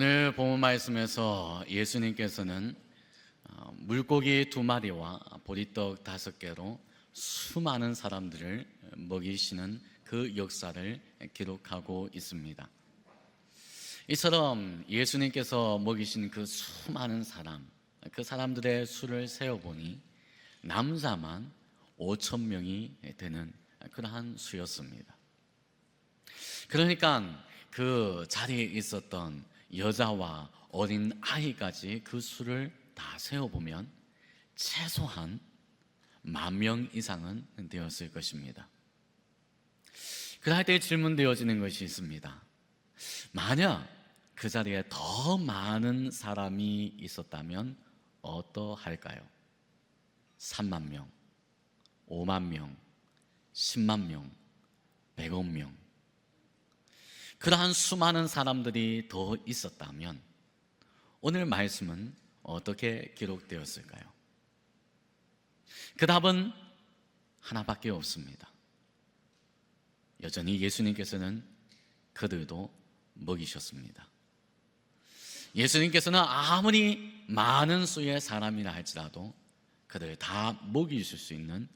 오늘 본문 말씀에서 예수님께서는 물고기 2마리와 보리떡 5개로 수많은 사람들을 먹이시는 그 역사를 기록하고 있습니다. 이처럼 예수님께서 먹이신 그 수많은 사람, 그 사람들의 수를 세어보니 남자만 5,000명이 되는 그러한 수였습니다. 그러니까 그 자리에 있었던 여자와 어린 아이까지 그 수를 다 세어보면 최소한 10,000명 이상은 되었을 것입니다. 그럴 때 질문되어지는 것이 있습니다. 만약 그 자리에 더 많은 사람이 있었다면 어떠할까요? 3만 명, 5만 명, 10만 명, 100억 명. 그러한 수많은 사람들이 더 있었다면 오늘 말씀은 어떻게 기록되었을까요? 그 답은 하나밖에 없습니다. 여전히 예수님께서는 그들도 먹이셨습니다. 예수님께서는 아무리 많은 수의 사람이라 할지라도 그들 다 먹이실 수 있는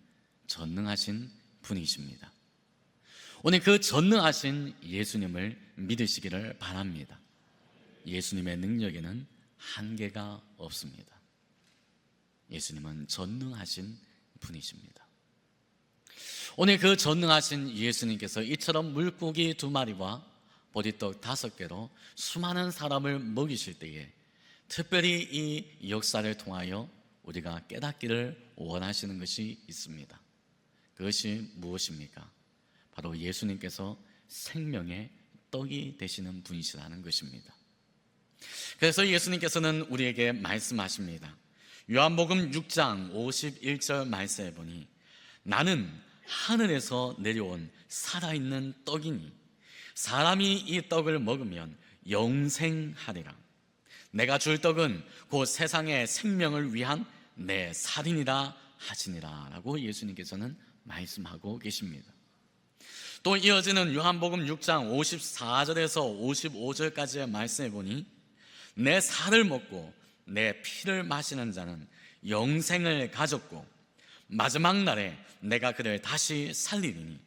전능하신 분이십니다. 오늘 그 전능하신 예수님을 믿으시기를 바랍니다. 예수님의 능력에는 한계가 없습니다. 예수님은 전능하신 분이십니다. 오늘 그 전능하신 예수님께서 이처럼 물고기 2마리와 보리떡 5개로 수많은 사람을 먹이실 때에 특별히 이 역사를 통하여 우리가 깨닫기를 원하시는 것이 있습니다. 그것이 무엇입니까? 바로 예수님께서 생명의 떡이 되시는 분이시라는 것입니다. 그래서 예수님께서는 우리에게 말씀하십니다. 요한복음 6장 51절 말씀에 보니 나는 하늘에서 내려온 살아있는 떡이니 사람이 이 떡을 먹으면 영생하리라. 내가 줄 떡은 곧 세상의 생명을 위한 내 살이니라 하시니라 라고 예수님께서는 말씀하고 계십니다. 또 이어지는 요한복음 6장 54절에서 55절까지의 말씀에 보니 내 살을 먹고 내 피를 마시는 자는 영생을 가졌고 마지막 날에 내가 그를 다시 살리리니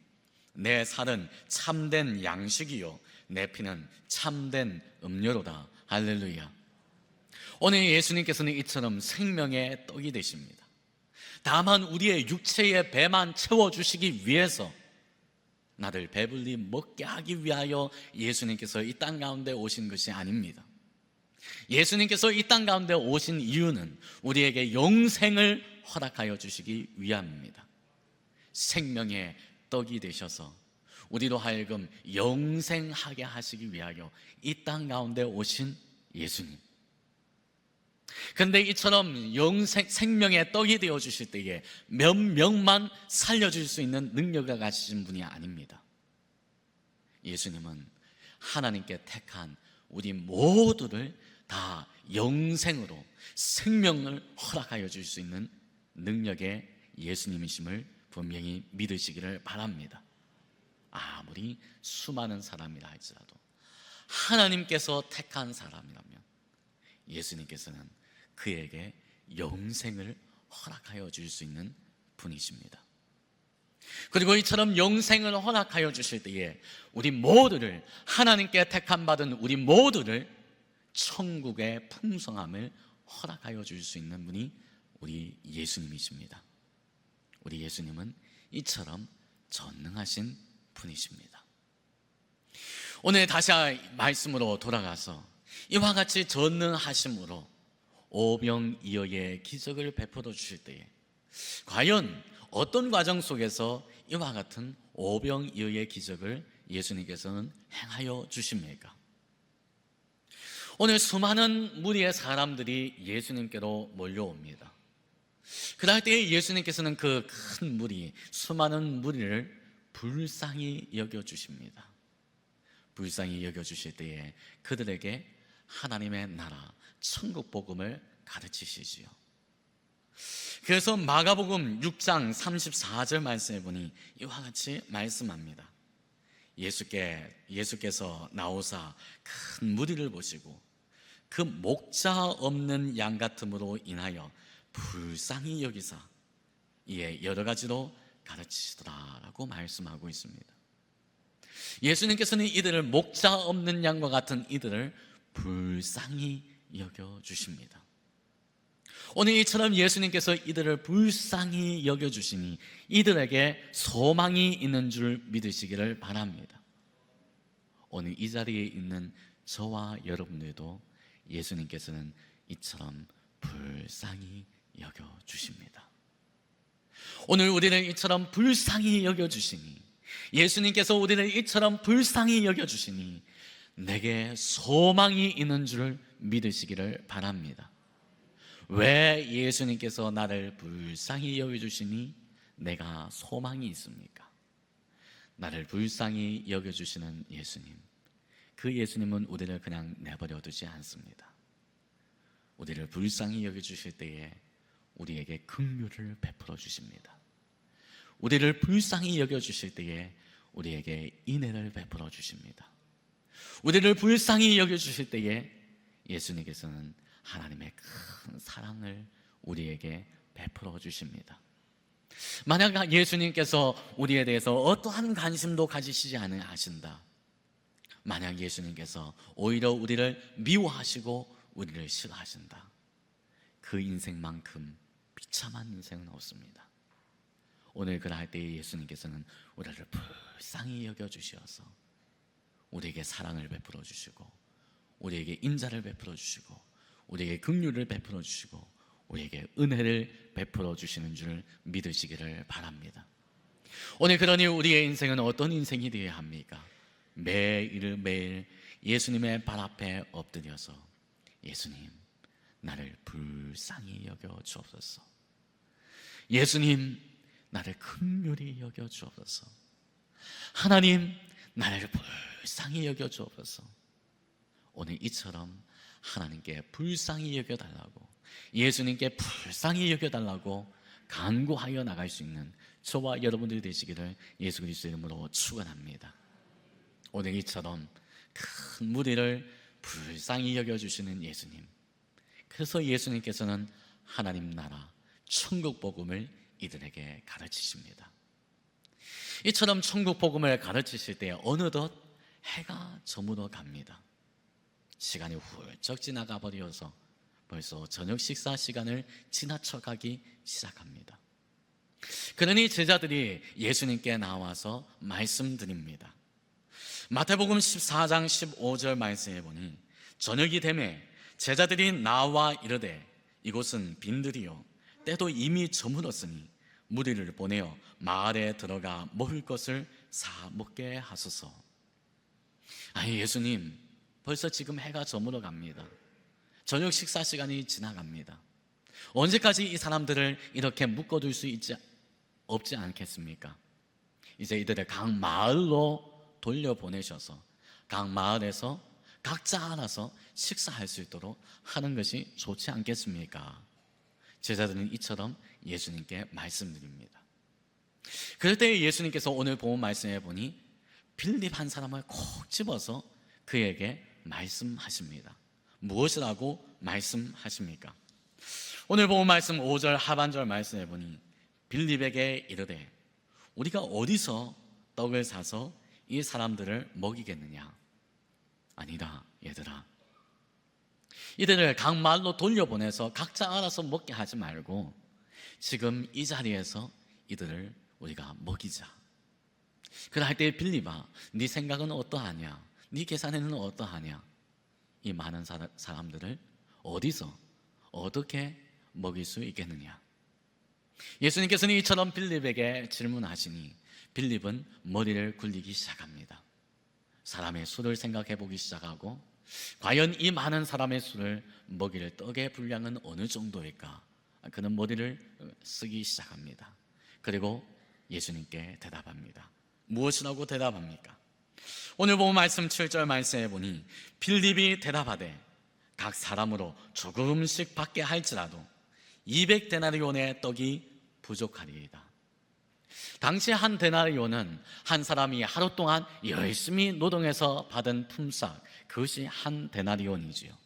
내 살은 참된 양식이요 내 피는 참된 음료로다. 할렐루야. 오늘 예수님께서는 이처럼 생명의 떡이 되십니다. 다만 우리의 육체의 배만 채워주시기 위해서 나를 배불리 먹게 하기 위하여 예수님께서 이 땅 가운데 오신 것이 아닙니다. 예수님께서 이 땅 가운데 오신 이유는 우리에게 영생을 허락하여 주시기 위함입니다. 생명의 떡이 되셔서 우리로 하여금 영생하게 하시기 위하여 이 땅 가운데 오신 예수님. 그런데 이처럼 생명의 떡이 되어 주실 때에 몇 명만 살려줄 수 있는 능력을 가지신 분이 아닙니다. 예수님은 하나님께 택한 우리 모두를 다 영생으로 생명을 허락하여 줄 수 있는 능력의 예수님이심을 분명히 믿으시기를 바랍니다. 아무리 수많은 사람이라 할지라도 하나님께서 택한 사람이라면 예수님께서는 그에게 영생을 허락하여 줄 수 있는 분이십니다. 그리고 이처럼 영생을 허락하여 주실 때에 우리 모두를 하나님께 택함 받은 우리 모두를 천국의 풍성함을 허락하여 줄 수 있는 분이 우리 예수님이십니다. 우리 예수님은 이처럼 전능하신 분이십니다. 오늘 다시 말씀으로 돌아가서 이와 같이 전능하심으로 오병이어의 기적을 베풀어 주실 때에 과연 어떤 과정 속에서 이와 같은 오병이어의 기적을 예수님께서는 행하여 주십니까? 오늘 수많은 무리의 사람들이 예수님께로 몰려옵니다. 그럴 때에 예수님께서는 그 큰 무리, 수많은 무리를 불쌍히 여겨주십니다. 불쌍히 여겨주실 때에 그들에게 하나님의 나라, 천국 복음을 가르치시지요. 그래서 마가복음 6장 34절 말씀해 보니 이와 같이 말씀합니다. 예수께서 나오사 큰 무리를 보시고 그 목자 없는 양 같음으로 인하여 불쌍히 여기사 이에 여러 가지로 가르치시더라라고 말씀하고 있습니다. 예수님께서는 이들을 목자 없는 양과 같은 이들을 불쌍히 여겨주십니다. 오늘 이처럼 예수님께서 이들을 불쌍히 여겨주시니 이들에게 소망이 있는 줄 믿으시기를 바랍니다. 오늘 이 자리에 있는 저와 여러분들도 예수님께서는 이처럼 불쌍히 여겨주십니다. 오늘 우리를 이처럼 불쌍히 여겨주시니, 예수님께서 우리를 이처럼 불쌍히 여겨주시니 내게 소망이 있는 줄 믿으시기를 바랍니다. 왜 예수님께서 나를 불쌍히 여겨주시니 내가 소망이 있습니까? 나를 불쌍히 여겨주시는 예수님, 그 예수님은 우리를 그냥 내버려 두지 않습니다. 우리를 불쌍히 여겨주실 때에 우리에게 긍휼을 베풀어 주십니다. 우리를 불쌍히 여겨주실 때에 우리에게 인애를 베풀어 주십니다. 우리를 불쌍히 여겨주실 때에 예수님께서는 하나님의 큰 사랑을 우리에게 베풀어 주십니다. 만약 예수님께서 우리에 대해서 어떠한 관심도 가지시지 않으신다, 만약 예수님께서 오히려 우리를 미워하시고 우리를 싫어하신다, 그 인생만큼 비참한 인생은 없습니다. 오늘 그날 때에 예수님께서는 우리를 불쌍히 여겨주셔서 우리에게 사랑을 베풀어 주시고 우리에게 인자를 베풀어 주시고 우리에게 긍휼을 베풀어 주시고 우리에게 은혜를 베풀어 주시는 줄 믿으시기를 바랍니다. 오늘 그러니 우리의 인생은 어떤 인생이 되어야 합니까? 매일 예수님의 발 앞에 엎드려서 예수님, 나를 불쌍히 여겨 주옵소서. 예수님, 나를 긍휼히 여겨 주옵소서. 하나님, 나를 불쌍히 여겨 주옵소서. 오늘 이처럼 하나님께 불쌍히 여겨달라고, 예수님께 불쌍히 여겨달라고 간구하여 나갈 수 있는 저와 여러분들이 되시기를 예수 그리스도의 이름으로 축원합니다. 오늘 이처럼 큰 무리를 불쌍히 여겨주시는 예수님, 그래서 예수님께서는 하나님 나라 천국 복음을 이들에게 가르치십니다. 이처럼 천국 복음을 가르치실 때 어느덧 해가 저물어 갑니다. 시간이 훌쩍 지나가 버려서 벌써 저녁 식사 시간을 지나쳐 가기 시작합니다. 그러니 제자들이 예수님께 나와서 말씀드립니다. 마태복음 14장 15절 말씀해 보니 저녁이 되매 제자들이 나와 이르되 이곳은 빈들이요 때도 이미 저물었으니 무리를 보내어 마을에 들어가 먹을 것을 사 먹게 하소서. 아니 예수님, 벌써 지금 해가 저물어 갑니다. 저녁 식사 시간이 지나갑니다. 언제까지 이 사람들을 이렇게 묶어둘 수 없지 않겠습니까? 이제 이들을 각 마을로 돌려보내셔서 각 마을에서 각자 알아서 식사할 수 있도록 하는 것이 좋지 않겠습니까? 제자들은 이처럼 예수님께 말씀드립니다. 그럴 때 예수님께서 오늘 본 말씀해 보니 빌립 한 사람을 콕 집어서 그에게 말씀하십니다. 무엇이라고 말씀하십니까? 오늘 본 말씀 5절 하반절 말씀해 보니 빌립에게 이르되 우리가 어디서 떡을 사서 이 사람들을 먹이겠느냐? 아니다 얘들아, 이들을 각 마을로 돌려보내서 각자 알아서 먹게 하지 말고 지금 이 자리에서 이들을 우리가 먹이자. 그럴 때 빌립아, 네 생각은 어떠하냐? 네 계산에는 어떠하냐? 이 많은 사람들을 어디서 어떻게 먹일 수 있겠느냐? 예수님께서는 이처럼 빌립에게 질문하시니 빌립은 머리를 굴리기 시작합니다. 사람의 수를 생각해 보기 시작하고 과연 이 많은 사람의 수를 먹일 떡의 분량은 어느 정도일까? 그는 머리를 쓰기 시작합니다. 그리고 예수님께 대답합니다. 무엇이라고 대답합니까? 오늘 본 말씀 7절 말씀해 보니 빌립이 대답하되 각 사람으로 조금씩 받게 할지라도 200데나리온의 떡이 부족하리이다. 당시 한 데나리온은 한 사람이 하루 동안 열심히 노동해서 받은 품삯, 그것이 한 데나리온이지요.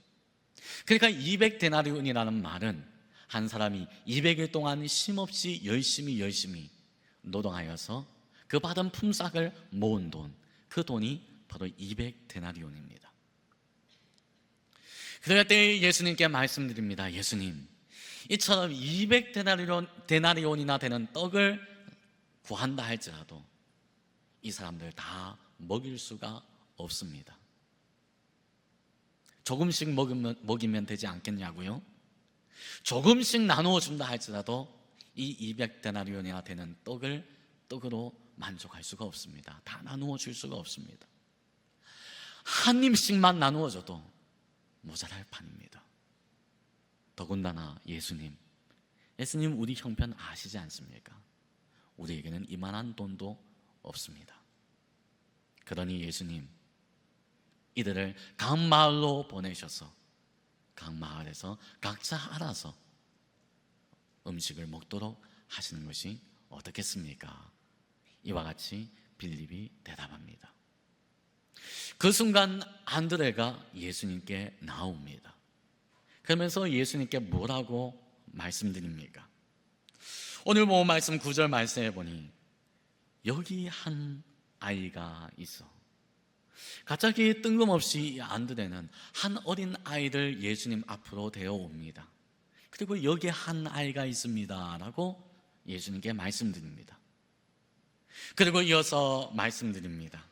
그러니까 200데나리온이라는 말은 한 사람이 200일 동안 쉼없이 열심히 노동하여서 그 받은 품삯을 모은 돈, 그 돈이 바로 200데나리온입니다. 그럴 때 예수님께 말씀드립니다. 예수님, 이처럼 200데나리온이나 되는 떡을 구한다 할지라도 이 사람들 다 먹일 수가 없습니다. 조금씩 먹이면 되지 않겠냐고요? 조금씩 나누어 준다 할지라도 이 200데나리온이나 되는 떡으로 만족할 수가 없습니다. 다 나누어 줄 수가 없습니다. 한 입씩만 나누어 줘도 모자랄 판입니다. 더군다나 예수님 우리 형편 아시지 않습니까? 우리에게는 이만한 돈도 없습니다. 그러니 예수님, 이들을 각 마을로 보내셔서 각 마을에서 각자 알아서 음식을 먹도록 하시는 것이 어떻겠습니까? 이와 같이 빌립이 대답합니다. 그 순간 안드레가 예수님께 나옵니다. 그러면서 예수님께 뭐라고 말씀드립니까? 오늘 본 말씀 9절 말씀해 보니 여기 한 아이가 있어. 갑자기 뜬금없이 안드레는 한 어린 아이를 예수님 앞으로 데려옵니다. 그리고 여기 한 아이가 있습니다 라고 예수님께 말씀드립니다. 그리고 이어서 말씀드립니다.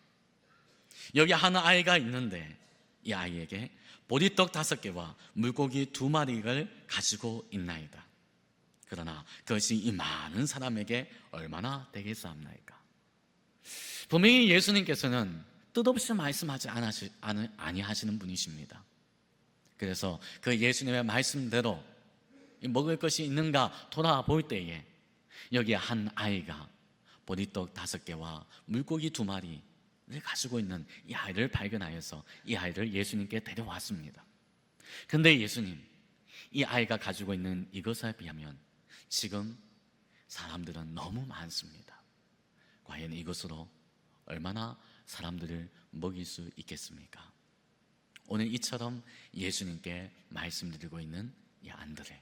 여기 한 아이가 있는데 이 아이에게 보리떡 5개와 물고기 2마리를 가지고 있나이다. 그러나 그것이 이 많은 사람에게 얼마나 되겠사옵나이까? 분명히 예수님께서는 뜻없이 말씀하지 아니하시는 분이십니다. 그래서 그 예수님의 말씀대로 먹을 것이 있는가 돌아볼 때에 여기에 한 아이가 보리떡 5개와 물고기 2마리를 가지고 있는 이 아이를 발견하여서 이 아이를 예수님께 데려왔습니다. 그런데 예수님, 이 아이가 가지고 있는 이것에 비하면 지금 사람들은 너무 많습니다. 과연 이것으로 얼마나 사람들을 먹일 수 있겠습니까? 오늘 이처럼 예수님께 말씀드리고 있는 이 안드레,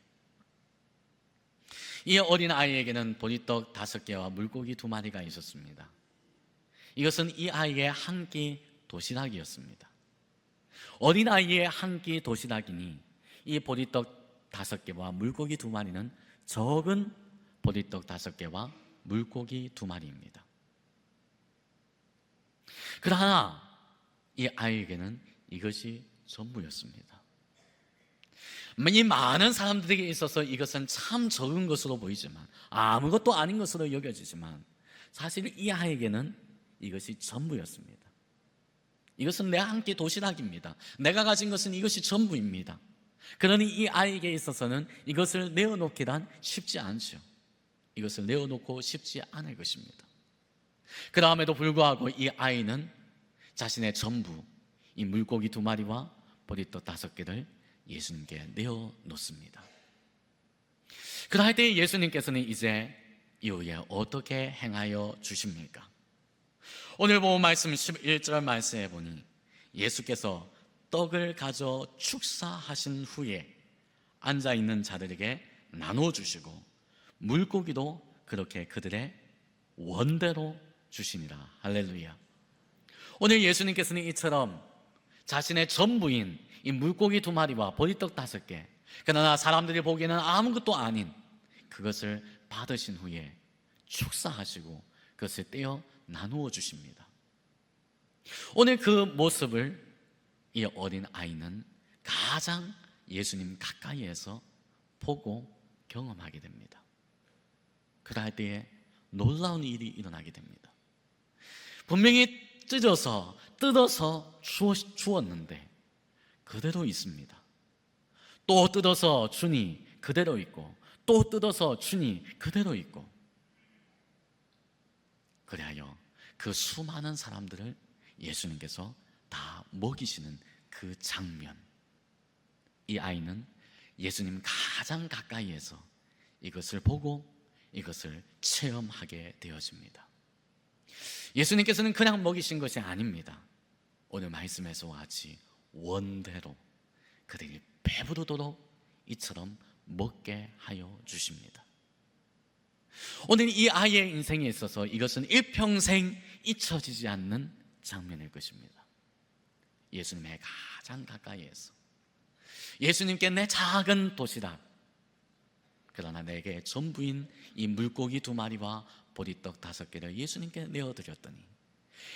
이 어린 아이에게는 보리떡 5개와 물고기 2마리가 있었습니다. 이것은 이 아이의 한 끼 도시락이었습니다. 어린 아이의 한 끼 도시락이니 이 보리떡 5개와 물고기 2마리는 적은 보리떡 5개와 물고기 2마리입니다. 그러나 이 아이에게는 이것이 전부였습니다. 이 많은 사람들에게 있어서 이것은 참 적은 것으로 보이지만, 아무것도 아닌 것으로 여겨지지만, 사실 이 아이에게는 이것이 전부였습니다. 이것은 내 한 끼 도시락입니다. 내가 가진 것은 이것이 전부입니다. 그러니 이 아이에게 있어서는 이것을 내어놓기란 쉽지 않죠. 이것을 내어놓고 싶지 않을 것입니다. 그럼에도 불구하고 이 아이는 자신의 전부, 이 물고기 2마리와 보리떡 5개를 예수님께 내어놓습니다. 그럴 때 예수님께서는 이제 이후에 어떻게 행하여 주십니까? 오늘 본 말씀 11절 말씀에 보니 예수께서 떡을 가져 축사하신 후에 앉아있는 자들에게 나눠주시고 물고기도 그렇게 그들의 원대로 주시니라. 할렐루야. 오늘 예수님께서는 이처럼 자신의 전부인 이 물고기 2마리와 보리떡 5개, 그러나 사람들이 보기에는 아무것도 아닌 그것을 받으신 후에 축사하시고 그것을 떼어 나누어 주십니다. 오늘 그 모습을 이 어린 아이는 가장 예수님 가까이에서 보고 경험하게 됩니다. 그럴 때에 놀라운 일이 일어나게 됩니다. 분명히 뜯어서 주었는데 그대로 있습니다. 또 뜯어서 주니 그대로 있고, 또 뜯어서 주니 그대로 있고, 그리하여 그 수많은 사람들을 예수님께서 다 먹이시는 그 장면, 이 아이는 예수님 가장 가까이에서 이것을 보고 이것을 체험하게 되어집니다. 예수님께서는 그냥 먹이신 것이 아닙니다. 오늘 말씀에서와 같이 원대로 그들이 배부르도록 이처럼 먹게 하여 주십니다. 오늘 이 아이의 인생에 있어서 이것은 일평생 잊혀지지 않는 장면일 것입니다. 예수님의 가장 가까이에서 예수님께 내 작은 도시락, 그러나 내게 전부인 이 물고기 2마리와 보리떡 5개를 예수님께 내어드렸더니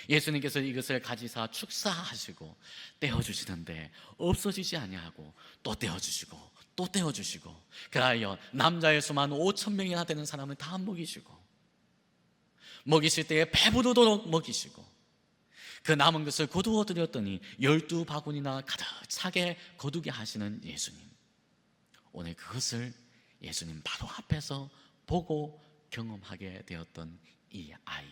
예수님께서 이것을 가지사 축사하시고 떼어주시는데 없어지지 아니하고 또 떼어주시고 또 떼어주시고, 그하여 남자의 수만 5,000명이나 되는 사람을 다 먹이시고, 먹이실 때에 배부르도록 먹이시고, 그 남은 것을 거두어 드렸더니 12바구니나 가득 차게 거두게 하시는 예수님. 오늘 그것을 예수님 바로 앞에서 보고 경험하게 되었던 이 아이.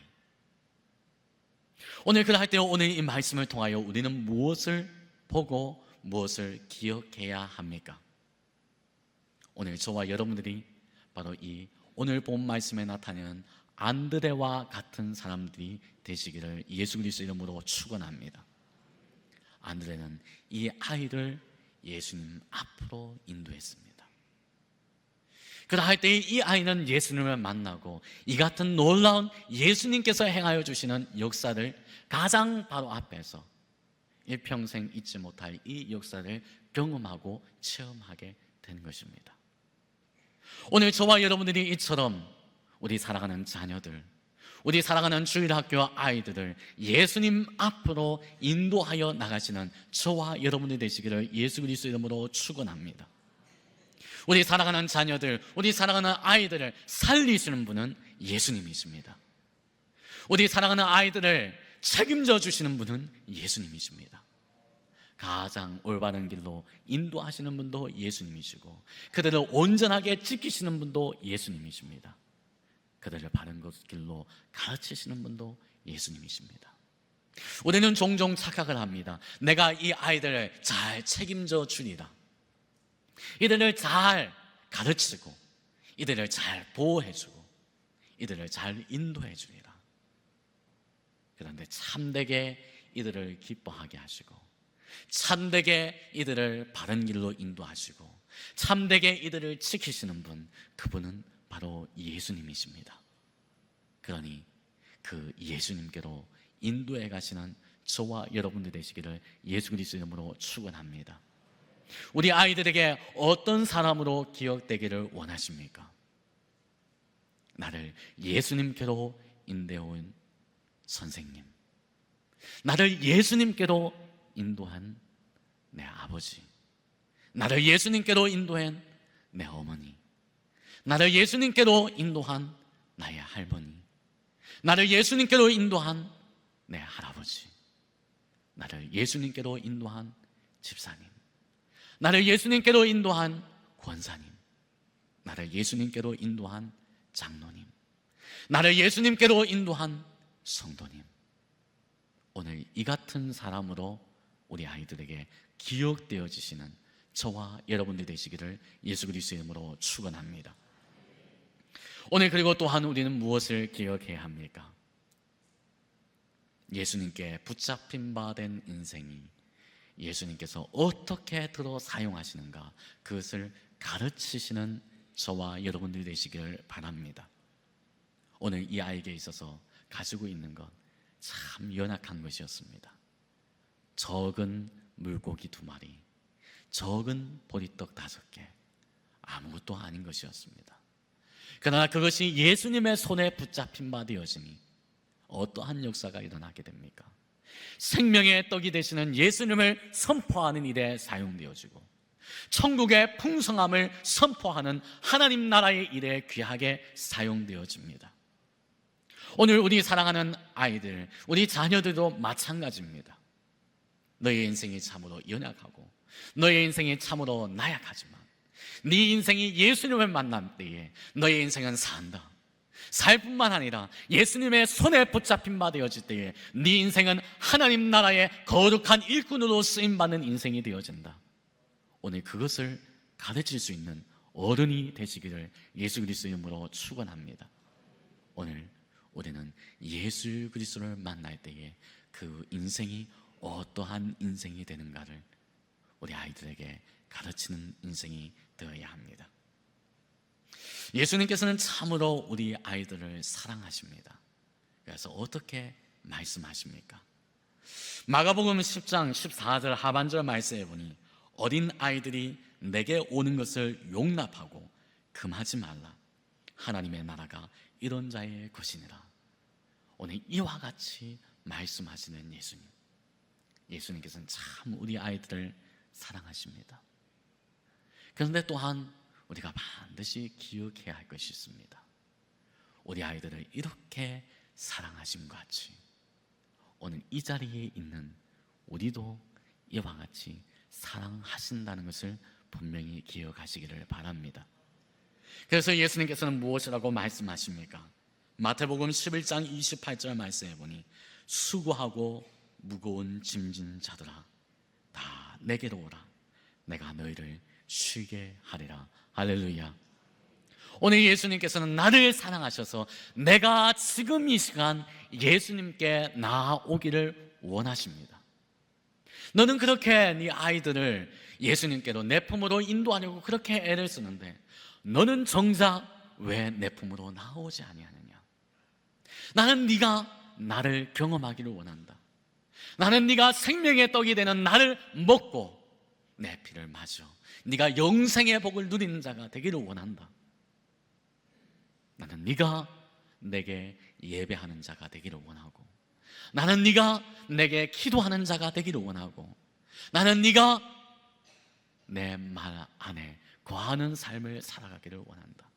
오늘 그럴 때 오늘 이 말씀을 통하여 우리는 무엇을 보고 무엇을 기억해야 합니까? 오늘 저와 여러분들이 바로 이 오늘 본 말씀에 나타나는 안드레와 같은 사람들이 되시기를 예수 그리스도 이름으로 축원합니다. 안드레는 이 아이를 예수님 앞으로 인도했습니다. 그러할 때 이 아이는 예수님을 만나고 이 같은 놀라운 예수님께서 행하여 주시는 역사를 가장 바로 앞에서 일평생 잊지 못할 이 역사를 경험하고 체험하게 된 것입니다. 오늘 저와 여러분들이 이처럼 우리 사랑하는 자녀들, 우리 사랑하는 주일학교 아이들을 예수님 앞으로 인도하여 나가시는 저와 여러분이 되시기를 예수 그리스도 이름으로 축원합니다. 우리 사랑하는 자녀들, 우리 사랑하는 아이들을 살리시는 분은 예수님이십니다. 우리 사랑하는 아이들을 책임져 주시는 분은 예수님이십니다. 가장 올바른 길로 인도하시는 분도 예수님이시고, 그들을 온전하게 지키시는 분도 예수님이십니다. 그들을 바른 길로 가르치시는 분도 예수님이십니다. 우리는 종종 착각을 합니다. 내가 이 아이들을 잘 책임져 주리라, 이들을 잘 가르치고 이들을 잘 보호해주고 이들을 잘 인도해 주리라. 그런데 참되게 이들을 기뻐하게 하시고 참되게 이들을 바른 길로 인도하시고 참되게 이들을 지키시는 분, 그분은 바로 예수님이십니다. 그러니 그 예수님께로 인도해 가시는 저와 여러분들 되시기를 예수 그리스도 이름으로 축원합니다. 우리 아이들에게 어떤 사람으로 기억되기를 원하십니까? 나를 예수님께로 인도해온 선생님, 나를 예수님께로 인도한 내 아버지, 나를 예수님께로 인도한 내 어머니, 나를 예수님께로 인도한 나의 할머니, 나를 예수님께로 인도한 내 할아버지, 나를 예수님께로 인도한 집사님, 나를 예수님께로 인도한 권사님, 나를 예수님께로 인도한 장로님, 나를 예수님께로 인도한 성도님. 오늘 이 같은 사람으로 우리 아이들에게 기억되어지시는 저와 여러분들 되시기를 예수 그리스도 이름으로 축원합니다. 오늘 그리고 또한 우리는 무엇을 기억해야 합니까? 예수님께 붙잡힌 바 된 인생이 예수님께서 어떻게 들어 사용하시는가, 그것을 가르치시는 저와 여러분들이 되시기를 바랍니다. 오늘 이 아이에게 있어서 가지고 있는 것 참 연약한 것이었습니다. 적은 물고기 2마리, 적은 보리떡 5개, 아무것도 아닌 것이었습니다. 그러나 그것이 예수님의 손에 붙잡힌 바 되어지니 어떠한 역사가 일어나게 됩니까? 생명의 떡이 되시는 예수님을 선포하는 일에 사용되어지고 천국의 풍성함을 선포하는 하나님 나라의 일에 귀하게 사용되어집니다. 오늘 우리 사랑하는 아이들, 우리 자녀들도 마찬가지입니다. 너의 인생이 참으로 연약하고 너의 인생이 참으로 나약하지만 네 인생이 예수님을 만난 때에 너의 인생은 산다. 살 뿐만 아니라 예수님의 손에 붙잡힌 바 되어질 때에 네 인생은 하나님 나라의 거룩한 일꾼으로 쓰임받는 인생이 되어진다. 오늘 그것을 가르칠 수 있는 어른이 되시기를 예수 그리스도 이름으로 축원합니다. 오늘 우리는 예수 그리스도를 만날 때에 그 인생이 어떠한 인생이 되는가를 우리 아이들에게 가르치는 인생이 되어야 합니다. 예수님께서는 참으로 우리 아이들을 사랑하십니다. 그래서 어떻게 말씀하십니까? 마가복음 10장 14절 하반절 말씀에 보니 어린 아이들이 내게 오는 것을 용납하고 금하지 말라. 하나님의 나라가 이런 자의 것이니라. 오늘 이와 같이 말씀하시는 예수님. 예수님께서는 참 우리 아이들을 사랑하십니다. 그런데 또한 우리가 반드시 기억해야 할 것이 있습니다. 우리 아이들을 이렇게 사랑하심과 같이 오늘 이 자리에 있는 우리도 이와 같이 사랑하신다는 것을 분명히 기억하시기를 바랍니다. 그래서 예수님께서는 무엇이라고 말씀하십니까? 마태복음 11장 28절 말씀해 보니 수고하고 무거운 짐진 자들아 다 내게로 오라. 내가 너희를 쉬게 하리라. 할렐루야. 오늘 예수님께서는 나를 사랑하셔서 내가 지금 이 시간 예수님께 나아오기를 원하십니다. 너는 그렇게 네 아이들을 예수님께로 내 품으로 인도하려고 그렇게 애를 쓰는데 너는 정작 왜 내 품으로 나오지 아니하느냐? 나는 네가 나를 경험하기를 원한다. 나는 네가 생명의 떡이 되는 나를 먹고 내 피를 마셔 네가 영생의 복을 누리는 자가 되기를 원한다. 나는 네가 내게 예배하는 자가 되기를 원하고, 나는 네가 내게 기도하는 자가 되기를 원하고, 나는 네가 내 말 안에 거하는 삶을 살아가기를 원한다.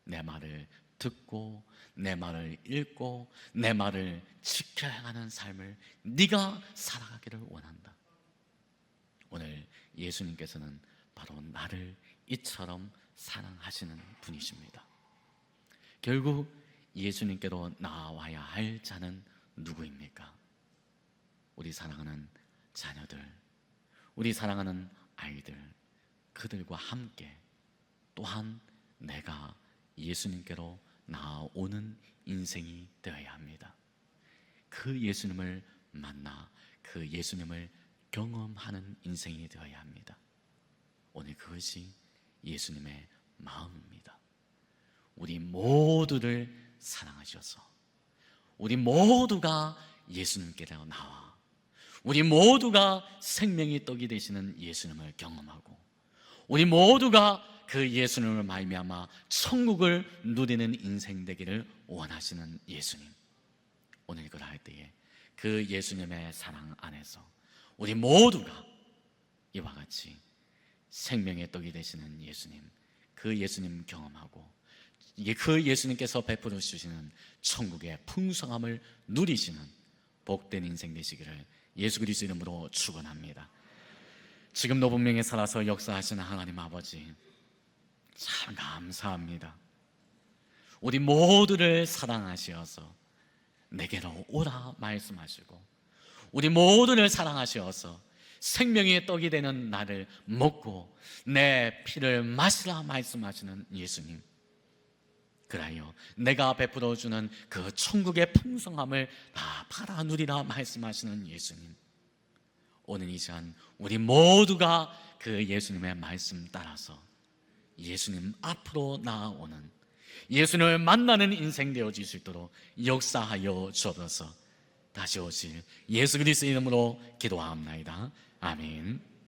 내 말을 듣고 내 말을 읽고 내 말을 지켜 행하는 삶을 네가 살아가기를 원한다. 오늘 예수님께서는 바로 나를 이처럼 사랑하시는 분이십니다. 결국 예수님께로 나와야 할 자는 누구입니까? 우리 사랑하는 자녀들, 우리 사랑하는 아이들, 그들과 함께 또한 내가 예수님께로 나아오는 인생이 되어야 합니다. 그 예수님을 만나 그 예수님을 경험하는 인생이 되어야 합니다. 오늘 그것이 예수님의 마음입니다. 우리 모두를 사랑하셔서 우리 모두가 예수님께로 나와 우리 모두가 생명의 떡이 되시는 예수님을 경험하고 우리 모두가 그 예수님을 말미암아 천국을 누리는 인생 되기를 원하시는 예수님. 오늘 이걸 할 때에 그 예수님의 사랑 안에서 우리 모두가 이와 같이 생명의 떡이 되시는 예수님, 그 예수님 경험하고 그 예수님께서 베풀어 주시는 천국의 풍성함을 누리시는 복된 인생 되시기를 예수 그리스도 이름으로 축원합니다. 지금도 분명히 살아서 역사하시는 하나님 아버지, 참 감사합니다. 우리 모두를 사랑하시어서 내게로 오라 말씀하시고 우리 모두를 사랑하시어서 생명의 떡이 되는 나를 먹고 내 피를 마시라 말씀하시는 예수님, 그라여 내가 베풀어 주는 그 천국의 풍성함을 다 팔아 누리라 말씀하시는 예수님, 오늘 이 시간 우리 모두가 그 예수님의 말씀 따라서 예수님 앞으로 나아오는 예수님을 만나는 인생 되어질 수 있도록 역사하여 주옵소서. 다시 오실 예수 그리스도 이름으로 기도하옵나이다. 아멘.